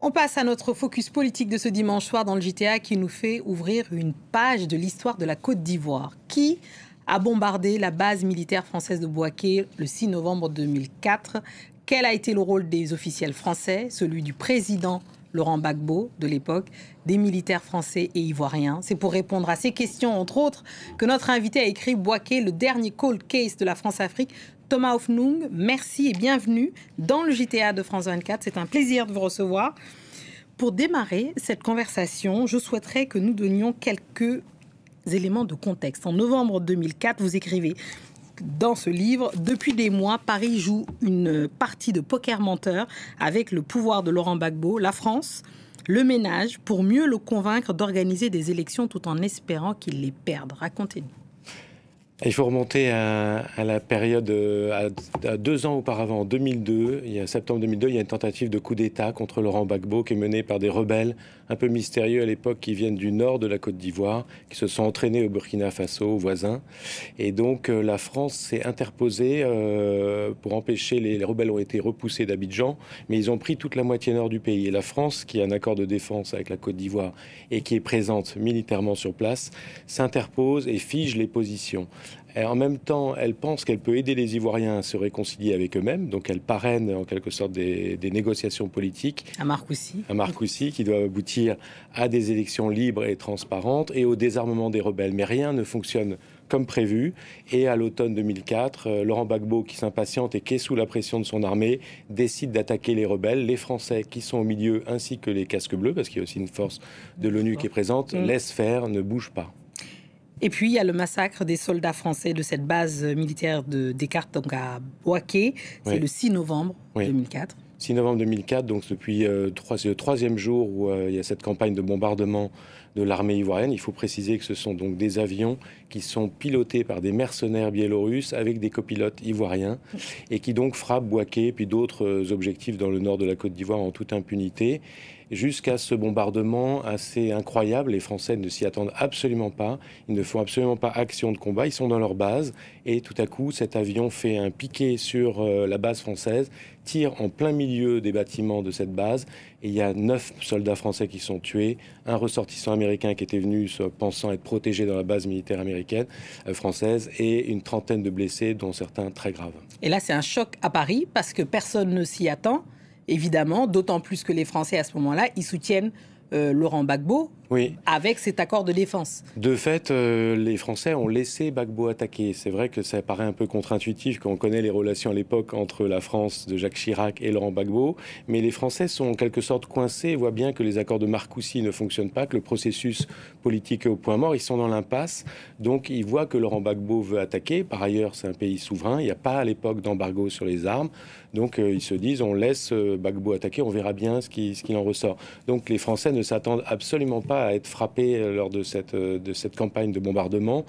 On passe à notre focus politique de ce dimanche soir dans le JTA qui nous fait ouvrir une page de l'histoire de la Côte d'Ivoire. Qui a bombardé la base militaire française de Bouaké le 6 novembre 2004 ? Quel a été le rôle des officiels français, celui du président Laurent Gbagbo de l'époque, des militaires français et ivoiriens? C'est pour répondre à ces questions, entre autres, que notre invité a écrit Bouaké, le dernier cold case de la France-Afrique. Thomas Hoffnung, merci et bienvenue dans le JTA de France 24. C'est un plaisir de vous recevoir. Pour démarrer cette conversation, je souhaiterais que nous donnions quelques éléments de contexte. En novembre 2004, vous écrivez dans ce livre, depuis des mois, Paris joue une partie de poker menteur avec le pouvoir de Laurent Gbagbo, la France, le ménage, pour mieux le convaincre d'organiser des élections tout en espérant qu'il les perde. Racontez-nous. Il faut remonter à la période, à 2 ans auparavant, en 2002, septembre 2002, il y a une tentative de coup d'État contre Laurent Gbagbo qui est menée par des rebelles un peu mystérieux à l'époque qui viennent du nord de la Côte d'Ivoire, qui se sont entraînés au Burkina Faso, voisin. Et donc la France s'est interposée pour empêcher, les rebelles ont été repoussés d'Abidjan, mais ils ont pris toute la moitié nord du pays. Et la France, qui a un accord de défense avec la Côte d'Ivoire et qui est présente militairement sur place, s'interpose et fige les positions. Et en même temps, elle pense qu'elle peut aider les Ivoiriens à se réconcilier avec eux-mêmes. Donc elle parraine en quelque sorte des négociations politiques. À Marcoussis, qui doivent aboutir à des élections libres et transparentes et au désarmement des rebelles. Mais rien ne fonctionne comme prévu. Et à l'automne 2004, Laurent Gbagbo, qui s'impatiente et qui est sous la pression de son armée, décide d'attaquer les rebelles. Les Français qui sont au milieu, ainsi que les casques bleus, parce qu'il y a aussi une force de l'ONU qui est présente, laissent faire, ne bougent pas. Et puis, il y a le massacre des soldats français de cette base militaire de Descartes, donc à Bouaké. C'est le 6 novembre 2004. 6 novembre 2004, donc depuis le 3e jour où il y a cette campagne de bombardement de l'armée ivoirienne. Il faut préciser que ce sont donc des avions qui sont pilotés par des mercenaires biélorusses avec des copilotes ivoiriens et qui donc frappent Bouaké puis d'autres objectifs dans le nord de la Côte d'Ivoire en toute impunité. Jusqu'à ce bombardement assez incroyable. Les Français ne s'y attendent absolument pas. Ils ne font absolument pas action de combat. Ils sont dans leur base. Et tout à coup, cet avion fait un piqué sur la base française, tire en plein milieu des bâtiments de cette base. Et il y a 9 soldats français qui sont tués. Un ressortissant américain qui était venu pensant être protégé dans la base militaire américaine, française. Et une trentaine de blessés, dont certains très graves. Et là, c'est un choc à Paris parce que personne ne s'y attend. Évidemment, d'autant plus que les Français, à ce moment-là, ils soutiennent Laurent Gbagbo avec cet accord de défense. De fait, les Français ont laissé Gbagbo attaquer. C'est vrai que ça paraît un peu contre-intuitif quand on connaît les relations à l'époque entre la France de Jacques Chirac et Laurent Gbagbo. Mais les Français sont en quelque sorte coincés, voient bien que les accords de Marcoussis ne fonctionnent pas, que le processus politique est au point mort. Ils sont dans l'impasse. Donc, ils voient que Laurent Gbagbo veut attaquer. Par ailleurs, c'est un pays souverain. Il n'y a pas à l'époque d'embargo sur les armes. Donc, ils se disent, on laisse Gbagbo attaquer, on verra bien ce qu'il en ressort. Donc, les Français ne s'attendent absolument pas à être frappés lors de cette campagne de bombardement.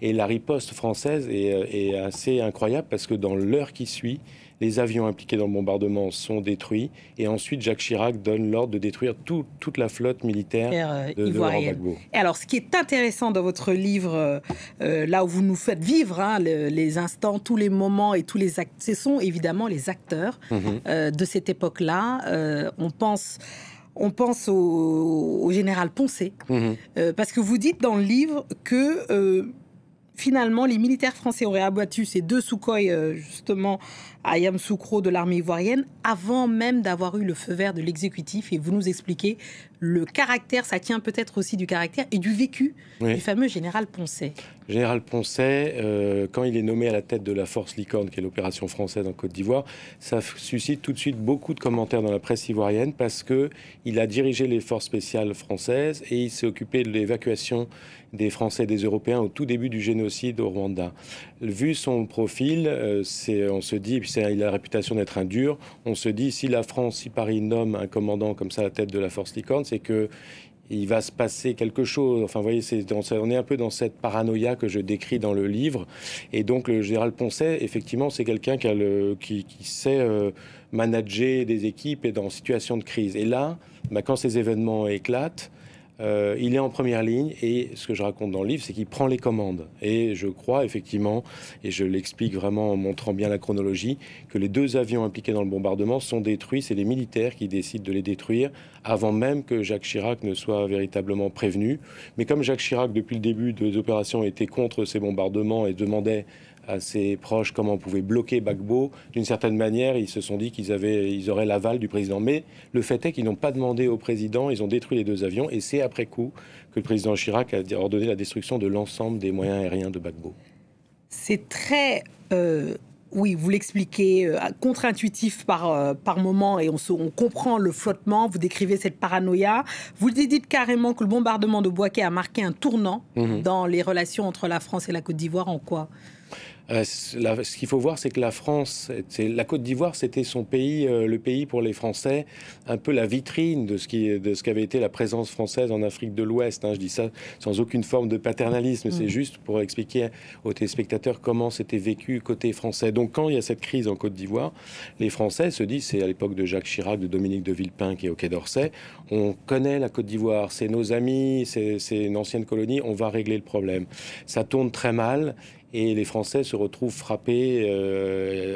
Et la riposte française est assez incroyable parce que dans l'heure qui suit, les avions impliqués dans le bombardement sont détruits. Et ensuite, Jacques Chirac donne l'ordre de détruire toute la flotte militaire de Laurent Gbagbo. Et alors, ce qui est intéressant dans votre livre, là où vous nous faites vivre les instants, tous les moments et tous les actes, ce sont évidemment les acteurs de cette époque-là. On pense au général Poncet, parce que vous dites dans le livre que finalement les militaires français auraient abattu ces 2 Sukhoi, justement, à Yamoussoukro de l'armée ivoirienne, avant même d'avoir eu le feu vert de l'exécutif. Et vous nous expliquez le caractère, ça tient peut-être aussi du caractère et du vécu du fameux général Poncet. Général Poncet, quand il est nommé à la tête de la Force Licorne, qui est l'opération française en Côte d'Ivoire, ça suscite tout de suite beaucoup de commentaires dans la presse ivoirienne parce qu'il a dirigé les forces spéciales françaises et il s'est occupé de l'évacuation des Français et des Européens au tout début du génocide au Rwanda. Vu son profil, on se dit, puis il a la réputation d'être un dur, on se dit si Paris nomme un commandant comme ça à la tête de la Force Licorne, c'est que il va se passer quelque chose. Enfin, vous voyez, on est un peu dans cette paranoïa que je décris dans le livre. Et donc, le général Poncet, effectivement, c'est quelqu'un qui sait manager des équipes et dans situation de crise. Et là, quand ces événements éclatent, il est en première ligne et ce que je raconte dans le livre, c'est qu'il prend les commandes. Et je crois effectivement, et je l'explique vraiment en montrant bien la chronologie, que les 2 avions impliqués dans le bombardement sont détruits. C'est les militaires qui décident de les détruire avant même que Jacques Chirac ne soit véritablement prévenu. Mais comme Jacques Chirac, depuis le début des opérations, était contre ces bombardements et demandait à ses proches comment on pouvait bloquer Gbagbo, d'une certaine manière, ils se sont dit qu'ils auraient l'aval du président. Mais le fait est qu'ils n'ont pas demandé au président, ils ont détruit les 2 avions, et c'est après coup que le président Chirac a ordonné la destruction de l'ensemble des moyens aériens de Gbagbo. C'est très, oui, vous l'expliquez, contre-intuitif par moment, et on comprend le flottement, vous décrivez cette paranoïa. Vous dites carrément que le bombardement de Bouaké a marqué un tournant dans les relations entre la France et la Côte d'Ivoire. En quoi ? Ce qu'il faut voir, c'est que la France, la Côte d'Ivoire, c'était son pays, le pays pour les Français, un peu la vitrine de ce qu'avait été la présence française en Afrique de l'Ouest. Je dis ça sans aucune forme de paternalisme, c'est juste pour expliquer aux téléspectateurs comment c'était vécu côté français. Donc quand il y a cette crise en Côte d'Ivoire, les Français se disent, c'est à l'époque de Jacques Chirac, de Dominique de Villepin qui est au Quai d'Orsay, on connaît la Côte d'Ivoire, c'est nos amis, c'est une ancienne colonie, on va régler le problème. Ça tourne très mal. Et les Français se retrouvent frappés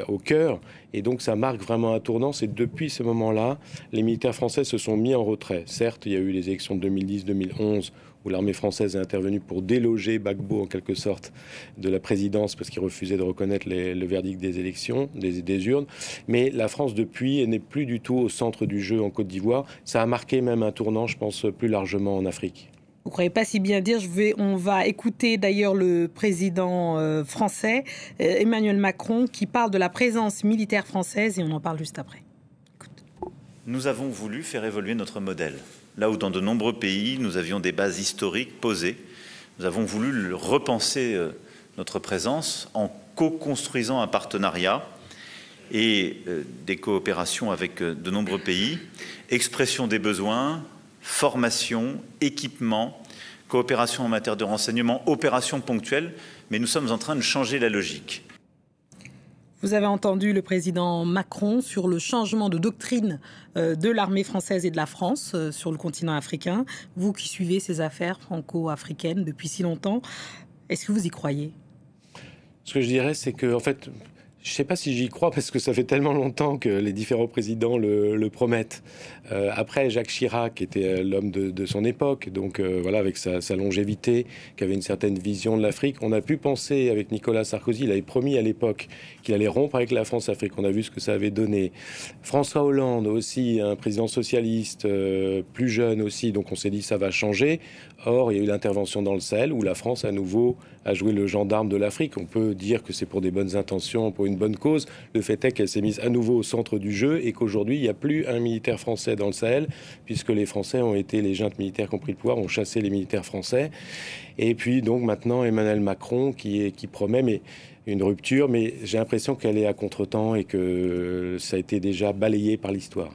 au cœur. Et donc ça marque vraiment un tournant. C'est depuis ce moment-là, les militaires français se sont mis en retrait. Certes, il y a eu les élections de 2010-2011 où l'armée française est intervenue pour déloger Gbagbo en quelque sorte de la présidence parce qu'il refusait de reconnaître le verdict des élections, des urnes. Mais la France depuis n'est plus du tout au centre du jeu en Côte d'Ivoire. Ça a marqué même un tournant, je pense, plus largement en Afrique. Vous ne croyez pas si bien dire. On va écouter d'ailleurs le président français, Emmanuel Macron, qui parle de la présence militaire française, et on en parle juste après. Écoute. Nous avons voulu faire évoluer notre modèle. Là où dans de nombreux pays, nous avions des bases historiques posées, nous avons voulu repenser notre présence en co-construisant un partenariat et des coopérations avec de nombreux pays, expression des besoins, formation, équipement, coopération en matière de renseignement, opérations ponctuelles, mais nous sommes en train de changer la logique. Vous avez entendu le président Macron sur le changement de doctrine de l'armée française et de la France sur le continent africain. Vous qui suivez ces affaires franco-africaines depuis si longtemps, est-ce que vous y croyez ? Ce que je dirais, c'est que, en fait, je ne sais pas si j'y crois parce que ça fait tellement longtemps que les différents présidents le promettent. Après, Jacques Chirac était l'homme de son époque, donc voilà, avec sa longévité, qui avait une certaine vision de l'Afrique. On a pu penser avec Nicolas Sarkozy, il avait promis à l'époque qu'il allait rompre avec la France-Afrique. On a vu ce que ça avait donné. François Hollande aussi, un président socialiste, plus jeune aussi, donc on s'est dit ça va changer. Or, il y a eu l'intervention dans le Sahel où la France à nouveau a joué le gendarme de l'Afrique. On peut dire que c'est pour des bonnes intentions, pour une bonne cause. Le fait est qu'elle s'est mise à nouveau au centre du jeu et qu'aujourd'hui, il n'y a plus un militaire français dans le Sahel, puisque les Français ont été, les juntes militaires qui ont pris le pouvoir, ont chassé les militaires français. Et puis, donc, maintenant, Emmanuel Macron qui promet une rupture, mais j'ai l'impression qu'elle est à contretemps et que ça a été déjà balayé par l'histoire.